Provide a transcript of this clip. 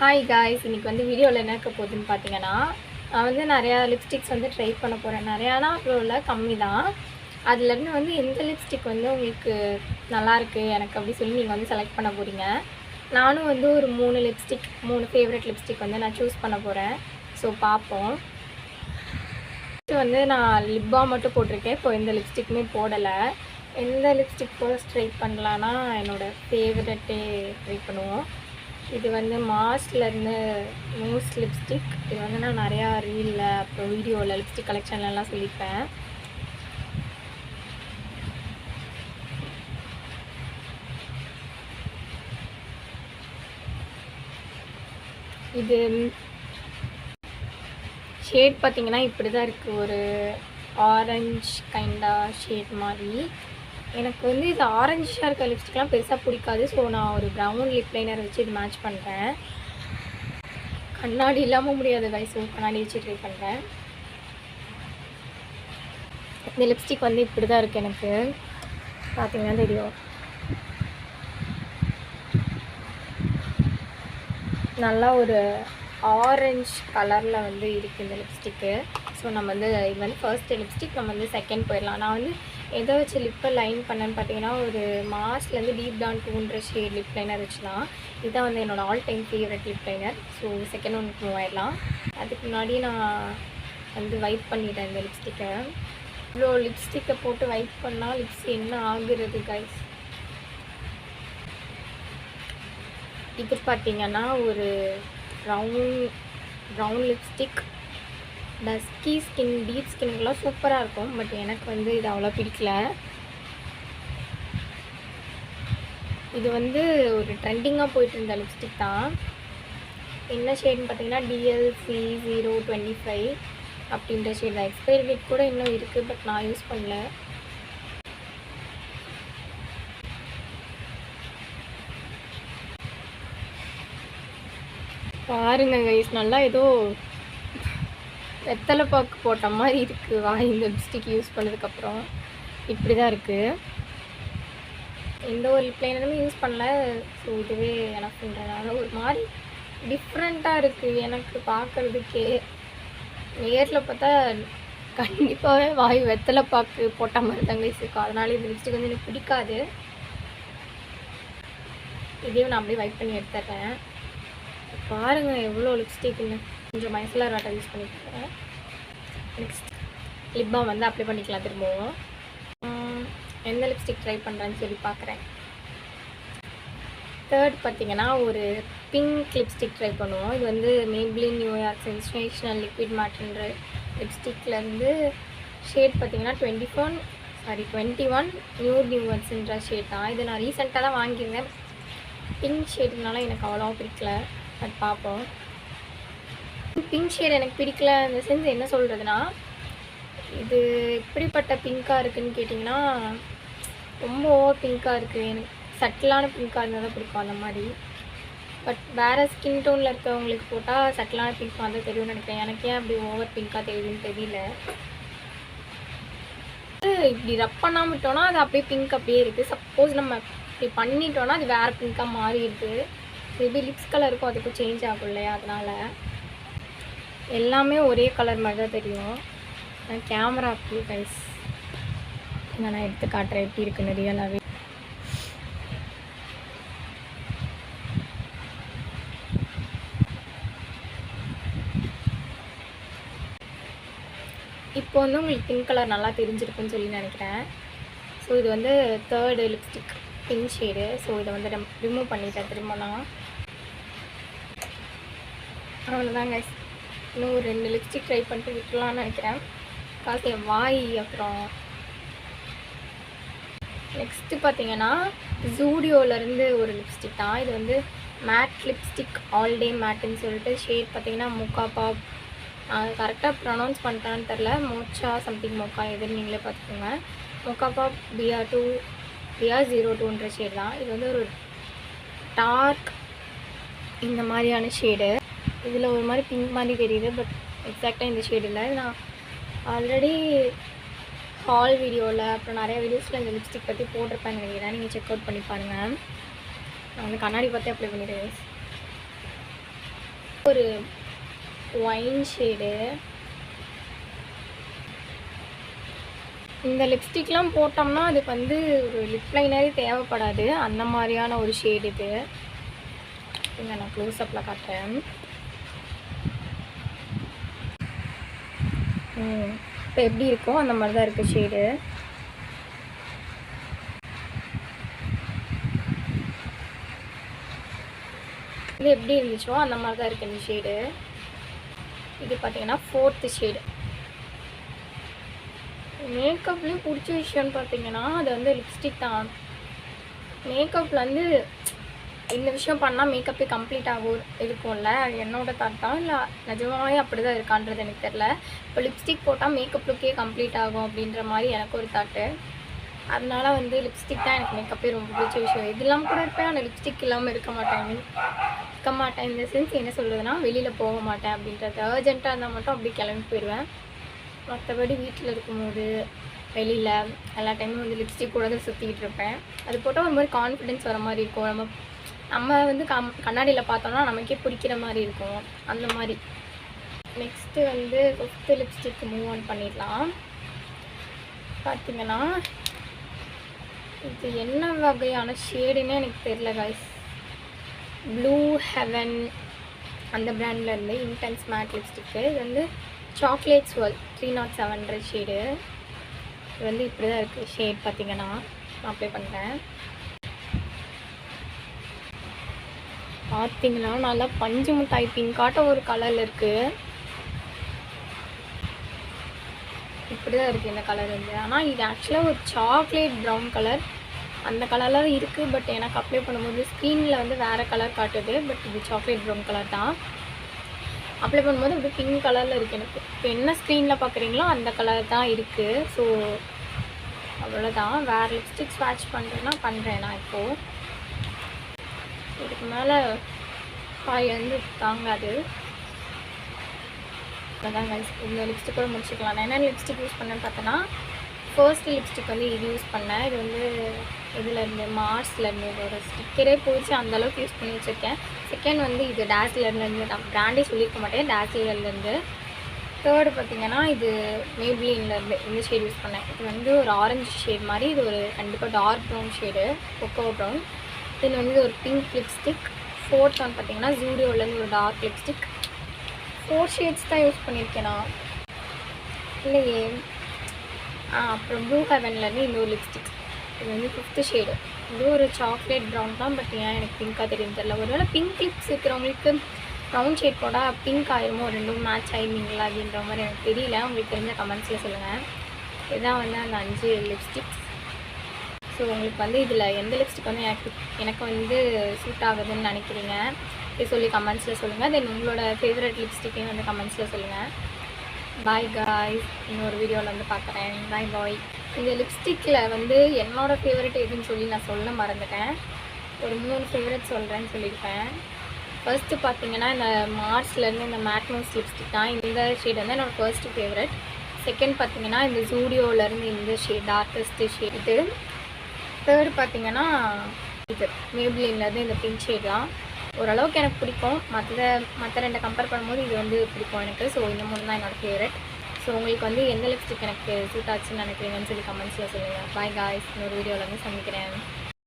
Hi guys, இன்றைக்கி வந்து வீடியோவில் என்ன இருக்க போகுதுன்னு பார்த்தீங்கன்னா, நான் வந்து நிறையா லிப்ஸ்டிக்ஸ் வந்து ட்ரை பண்ண போகிறேன். நிறையானா அவ்வளோ இல்லை, கம்மி தான். அதுலேருந்து வந்து எந்த லிப்ஸ்டிக் வந்து உங்களுக்கு நல்லாயிருக்கு எனக்கு அப்படி சொல்லி நீங்கள் வந்து செலக்ட் பண்ண போகிறீங்க. நானும் வந்து ஒரு 3 ஃபேவரட் லிப்ஸ்டிக் வந்து நான் சூஸ் பண்ண போகிறேன். ஸோ பார்ப்போம். வந்து நான் லிப் பாம் மட்டும் போட்டிருக்கேன். இப்போ எந்த லிப்ஸ்டிக்குமே போடலை. எந்த லிப்ஸ்டிக் ஃபர்ஸ்ட் ட்ரை பண்ணலான்னா என்னோடய ஃபேவரட்டே ட்ரை பண்ணுவோம். இது வந்து மாஸ்லேருந்து மூஸ் லிப்ஸ்டிக். இது வந்து நான் நிறையா ரீலில் அப்புறம் வீடியோவில் லிப்ஸ்டிக் கலெக்ஷன்லலாம் சொல்லியிருப்பேன். இது ஷேட் பார்த்திங்கன்னா இப்படி தான் இருக்குது. ஒரு ஆரஞ்ச் கைண்டாக ஷேட் மாதிரி. எனக்கு வந்து இது ஆரஞ்சாக இருக்க லிப்ஸ்டிக்லாம் பெருசாக பிடிக்காது. ஸோ நான் ஒரு ப்ரௌன் லிப் லைனர் வச்சு இது மேட்ச் பண்ணுறேன். கண்ணாடி இல்லாமல் முடியாது கைஸ், ஸோ கண்ணாடி வச்சு ட்ரை பண்ணுறேன். இந்த லிப்ஸ்டிக் வந்து இப்படி தான் இருக்குது. எனக்கு பார்த்தீங்கன்னா தெரியும். நல்லா ஒரு ஆரஞ்ச் கலரில் வந்து இருக்குது இந்த லிப்ஸ்டிக்கு. ஸோ நம்ம வந்து இது வந்து ஃபர்ஸ்ட் லிப்ஸ்டிக், நம்ம வந்து செகண்ட் போயிடலாம். நான் வந்து எதை வச்சு லிப்பை லைன் பண்ணேன்னு பார்த்தீங்கன்னா, ஒரு மாஸ்லேருந்து deep tan 2 shade lip liner வச்சுலாம். இதுதான் வந்து என்னோடய all time favourite lip liner. So second ஒன்றுக்கு மூவ் ஆகிடலாம். அதுக்கு முன்னாடி நான் வந்து வைப் பண்ணிட்டேன் இந்த லிப்ஸ்டிக்கை. இவ்வளோ லிப்ஸ்டிக்கை போட்டு வைப் பண்ணால் லிப்ஸ் என்ன ஆகுறது கைஸ். இது பார்த்திங்கன்னா ஒரு brown lipstick. Dusky skin, deep ஸ்கின்னுக்கெல்லாம் சூப்பராக இருக்கும். பட் எனக்கு வந்து இது அவ்வளோ பிடிக்கல. இது வந்து ஒரு ட்ரெண்டிங்காக போயிட்டு இருந்த லிப்ஸ்டிக் தான். என்ன ஷேட்னு பார்த்தீங்கன்னா DLC025 அப்படின்ற ஷேட் தான். எக்ஸ்பைரி டேட் கூட இன்னும் இருக்குது, பட் நான் யூஸ் பண்ணல. பாருங்க கைஸ், நல்லா ஏதோ வெத்தலை பாக்கு போட்ட மாதிரி இருக்குது வாய். இந்த லிப்ஸ்டிக் யூஸ் பண்ணதுக்கப்புறம் இப்படி தான் இருக்குது. எந்த ஒரு லிப் லைனருமே யூஸ் பண்ணல. ஸோ இதுவே எனக்கு பண்ணுறதுனால ஒரு மாதிரி டிஃப்ரெண்ட்டாக இருக்குது எனக்கு பார்க்குறதுக்கே. நேரில் பார்த்தா கண்டிப்பாகவே வாய் வெத்தலை பாக்கு போட்ட மாதிரி தான் கைஸ் இருக்கும். அதனால இந்த லிப்ஸ்டிக் வந்து எனக்கு பிடிக்காது. இதையும் நான் அப்படியே வைப் பண்ணி எடுத்துடுறேன். பாருங்கள் எவ்வளோ லிப்ஸ்டிக்னு. கொஞ்சம் மைசலர் வாட்டர் யூஸ் பண்ணிக்கிறேன். நெக்ஸ்ட் லிப் பாம் வந்து அப்ளை பண்ணிக்கலாம் திரும்பவும். எந்த லிப்ஸ்டிக் ட்ரை பண்ணுறேன்னு சொல்லி பார்க்குறேன். தேர்ட் பார்த்திங்கன்னா ஒரு பிங்க் லிப்ஸ்டிக் ட்ரை பண்ணுவோம். இது வந்து Maybelline New York sensational liquid மேட்ன்ற லிப்ஸ்டிக்லேருந்து shade பார்த்திங்கன்னா 21 நியூவர்ஸ்ன்ற ஷேட் தான். இது நான் ரீசெண்டாக தான் வாங்கியிருந்தேன். பிங்க் ஷேட்னால எனக்கு அவ்வளோவா பிடிக்கல. பட் பார்ப்போம். பிங்க் ஷேட் எனக்கு பிடிக்கல இந்த சென்ஸ் என்ன சொல்கிறதுனா, இது எப்படிப்பட்ட பிங்க்காக இருக்குதுன்னு கேட்டிங்கன்னா, ரொம்ப ஓவர் பிங்க்காக இருக்குது. எனக்கு சட்டிலான பிங்க்காக இருந்தால் தான் பிடிக்கும் அந்த மாதிரி. பட் வேறு ஸ்கின் டோனில் இருக்கவங்களுக்கு போட்டால் சட்டிலான பிங்க் வந்து தெரியும்னு நினைக்கிறேன். எனக்கு ஏன் அப்படி ஓவர் பிங்க்காக தெரியுதுன்னு தெரியல. இப்படி ரப் பண்ணாமல் விட்டோன்னா அது அப்படியே பிங்க் அப்படியே இருக்குது. சப்போஸ் நம்ம இப்படி பண்ணிட்டோன்னா அது வேறு பிங்க்காக மாறிடுது. மேபி லிப்ஸ் கலருக்கும் அதுக்கும் சேஞ்ச் ஆகும் இல்லையா, அதனால் எல்லாமே ஒரே கலர் மாதிரி தான் தெரியும். கேமரா அப்படி கைஸ் நான் எடுத்து காட்டுறேன் எப்படி இருக்குன்னு ரியலாகவே. இப்போ வந்து உங்களுக்கு பிங்க் கலர் நல்லா தெரிஞ்சிருக்குன்னு சொல்லி நினைக்கிறேன். ஸோ இது வந்து third lipstick pink shade. So இதை வந்து ரிமூவ் பண்ணிட்டேன் திரும்பலாம். அவ்வளோதான் கைஸ். இன்னும் ஒரு 2 லிப்ஸ்டிக் ட்ரை பண்ணிட்டு விட்டுலான்னு நினைக்கிறேன். காசு என் வாய். அப்புறம் நெக்ஸ்ட்டு பார்த்தீங்கன்னா ஜூடியோலேருந்து ஒரு லிப்ஸ்டிக் தான். இது வந்து மேட் லிப்ஸ்டிக் ஆல் டே மேட்டுன்னு சொல்லிட்டு ஷேட் பார்த்தீங்கன்னா மோக்கா பாப். கரெக்டாக ப்ரொனவுன்ஸ் பண்ணிட்டான்னு தெரில. மோச்சா சம்திங் மோக்கா எதுன்னு நீங்களே பார்த்துக்கோங்க. மோக்கா பாப் BR02ன்ற ஷேட் தான். இது வந்து ஒரு டார்க் இந்த மாதிரியான ஷேடு. இதில் ஒரு மாதிரி பிங்க் மாதிரி தெரியுது, பட் எக்ஸாக்டாக இந்த ஷேடு இல்லை. நான் ஆல்ரெடி ஹால் வீடியோவில் அப்புறம் நிறையா வீடியோஸில் இந்த லிப்ஸ்டிக் பற்றி போட்டிருப்பேன் நினைக்கிறேன். நீங்கள் செக் அவுட் பண்ணி பாருங்கள். நான் வந்து கண்ணாடி பார்த்தே அப்ளை பண்ணிடுவேன். ஒரு ஒயின் ஷேடு. இந்த லிப்ஸ்டிக்லாம் போட்டோம்னா அதுக்கு வந்து ஒரு லிப் லைனரே தேவைப்படாது, அந்த மாதிரியான ஒரு ஷேடு இது. இங்கே நான் க்ளோஸ்அப்பில் காட்டுறேன். இப்போ எப்படி இருக்கோ அந்த மாதிரி தான் இருக்குது ஷேடு. இது எப்படி இருந்துச்சோ அந்த மாதிரி தான் இருக்குது இந்த ஷேடு. இது பார்த்தீங்கன்னா 4th ஷேடு. மேக்கப்லேயும் பிடிச்ச விஷயம்னு பார்த்தீங்கன்னா அது வந்து லிப்ஸ்டிக் தான். மேக்கப்பில் வந்து இந்த விஷயம் பண்ணால் மேக்கப்பே கம்ப்ளீட் ஆகும் இருக்கும்ல, என்னோட தாட் தான். இல்லை நிஜமாவே அப்படி தான் இருக்கான்றது எனக்கு தெரில. இப்போ லிப்ஸ்டிக் போட்டால் மேக்கப் லுக்கே கம்ப்ளீட் ஆகும் அப்படின்ற மாதிரி எனக்கு ஒரு தாட்டு. அதனால வந்து லிப்ஸ்டிக் தான் எனக்கு மேக்கப்பே ரொம்ப பிடிச்ச விஷயம். இதெல்லாம் கூட இருப்பேன், ஆனால் லிப்ஸ்டிக் இல்லாமல் இருக்க மாட்டேன். இந்த சென்ஸ் என்ன சொல்கிறதுனா, வெளியில் போக மாட்டேன் அப்படின்றது. அர்ஜென்ட்டாக இருந்தால் மட்டும் அப்படி கிளம்பி போயிடுவேன். மற்றபடி வீட்டில் இருக்கும்போது வெளியில் எல்லா டைமும் வந்து லிப்ஸ்டிக் கூட தான் சுற்றிக்கிட்டு இருப்பேன். அது போட்டால் ஒரு மாதிரி கான்ஃபிடென்ஸ் வர மாதிரி இருக்கும். நம்ம வந்து கண்ணாடியில் பார்த்தோம்னா நமக்கே பிடிக்கிற மாதிரி இருக்கும், அந்த மாதிரி. நெக்ஸ்ட்டு வந்து 5th லிப்ஸ்டிக் மூவ் ஆன் பண்ணிடலாம். பார்த்திங்கன்னா இது என்ன வகையான ஷேடுன்னே எனக்கு தெரியல கைஸ். ப்ளூ ஹெவன் அந்த பிராண்ட்லேருந்து இன்டென்ஸ் மேட் லிப்ஸ்டிக்கு. இது வந்து சாக்லேட் ஸ்வெல் 307 ஷேடு. இது வந்து இப்படி தான் இருக்குது ஷேட். பார்த்திங்கன்னா நான் அப்ளை பண்ணுறேன். பார்த்திங்கன்னா நல்லா பஞ்சு மிட்டாய் பிங்காட்ட ஒரு கலரில் இருக்குது. இப்படி தான் இருக்குது இந்த கலர் வந்து. ஆனால் இது ஆக்சுவலாக ஒரு சாக்லேட் ப்ரௌன் கலர் அந்த கலரில் தான் இருக்குது. பட் எனக்கு அப்ளை பண்ணும்போது ஸ்க்ரீனில் வந்து வேறு கலர் காட்டுது. பட் இது சாக்லேட் ப்ரௌன் கலர் தான். அப்ளை பண்ணும்போது அப்படி பிங்க் கலரில் இருக்குது எனக்கு. இப்போ என்ன ஸ்க்ரீனில் பார்க்குறீங்களோ அந்த கலர் தான் இருக்குது. ஸோ அவ்வளோதான். வேறு லிப்ஸ்டிக் ஸ்வாட்ச் பண்ணுறேன்னா பண்ணுறேன் நான் இப்போது. இதுக்கு மேலே காய் வந்து தாங்காது. அதான் கைஸ், இந்த லிப்ஸ்டிக்கோட முடிச்சுக்கலாம். நான் என்ன லிப்ஸ்டிக் யூஸ் பண்ணேன்னு பார்த்தோன்னா, ஃபர்ஸ்ட் லிப்ஸ்டிக் வந்து இது யூஸ் பண்ணேன். இது வந்து இதுலேருந்து மார்ஸ்லேருந்து ஒரு ஸ்டிக்கரே போயிடுச்சு, அந்தளவுக்கு யூஸ் பண்ணி வச்சுருக்கேன். செகண்ட் வந்து இது டேஸ்லர்லேருந்து, நான் பிராண்டே சொல்லியிருக்க மாட்டேன், டேஸ்லர்லேருந்து. தேர்டு பார்த்திங்கன்னா இது மேப்ளின்லேருந்து இந்த ஷேட் யூஸ் பண்ணேன். இது வந்து ஒரு ஆரஞ்சு ஷேட் மாதிரி. இது ஒரு கண்டிப்பாக dark brown shade, cocoa brown. Then வந்து ஒரு பிங்க் லிப்ஸ்டிக். ஃபோர்த் வந்து பார்த்திங்கன்னா ஜூடியோலேருந்து ஒரு டார்க் லிப்ஸ்டிக். 4 ஷேட்ஸ் தான் யூஸ் பண்ணியிருக்கேன் நான், இல்லையே. அப்புறம் ப்ளூ ஹெவன்லேருந்து இந்த ஒரு லிப்ஸ்டிக். இது வந்து 5th ஷேடு. இது ஒரு சாக்லேட் ப்ரௌன் தான். பட் ஏன் எனக்கு பிங்காக தெரியும் தெரியல. ஒருவேளை பிங்க் லிப்ஸ் இருக்கிறவங்களுக்கு ப்ரௌன் ஷேட் போட்டால் பிங்க் ஆயிருமோ, ரெண்டும் மேட்ச் ஆயிருந்தீங்களா அப்படின்ற மாதிரி எனக்கு தெரியல. உங்களுக்கு தெரிஞ்ச கமெண்ட்ஸில் சொல்லுங்கள். இதுதான் வந்து அந்த 5 லிப்ஸ்டிக்ஸ். ஸோ உங்களுக்கு வந்து இதில் எந்த லிப்ஸ்டிக் வந்து எனக்கு வந்து சூட் ஆகுதுன்னு நினைக்கிறீங்க இது சொல்லி கமெண்ட்ஸில் சொல்லுங்கள். தென் உங்களோட ஃபேவரட் லிப்ஸ்டிக்கையும் வந்து கமெண்ட்ஸில் சொல்லுங்கள். பாய் காய்ஸ், இன்னொரு வீடியோவில் வந்து பார்க்குறேன். பாய். இந்த லிப்ஸ்டிக்கில் வந்து என்னோடய ஃபேவரட் எதுன்னு சொல்லி நான் சொல்ல மறந்துட்டேன். ஒரு 3 ஃபேவரட் சொல்கிறேன்னு சொல்லியிருப்பேன். ஃபர்ஸ்ட்டு பார்த்தீங்கன்னா இந்த மார்ஸ்லேருந்து இந்த மேட்னோஸ் லிப்ஸ்டிக் தான். இந்த ஷேட் வந்து என்னோடய ஃபர்ஸ்ட்டு ஃபேவரட். செகண்ட் பார்த்தீங்கன்னா இந்த ஜூடியோலேருந்து இந்த ஷேட் டார்க்கஸ்ட்டு ஷேட் இது. தேர்டு பார்த்தீங்கன்னா இது மேப்ளின்லேருந்து இந்த பிங்க் ஷேட் தான். ஓரளவுக்கு எனக்கு பிடிக்கும். மற்ற 2 கம்பேர் பண்ணும்போது இது வந்து பிடிக்கும் எனக்கு. ஸோ இந்த 3 தான் என்னோடய ஃபேவரட். ஸோ உங்களுக்கு வந்து எந்த லிப்ஸ்டிக் எனக்கு சூட் ஆச்சுன்னு நினைக்கிறீங்கன்னு சொல்லி கமெண்ட்ஸில் சொல்லுங்கள். பாய் காய்ஸ், இன்னொரு வீடியோவில் வந்து சந்திக்கிறேன்.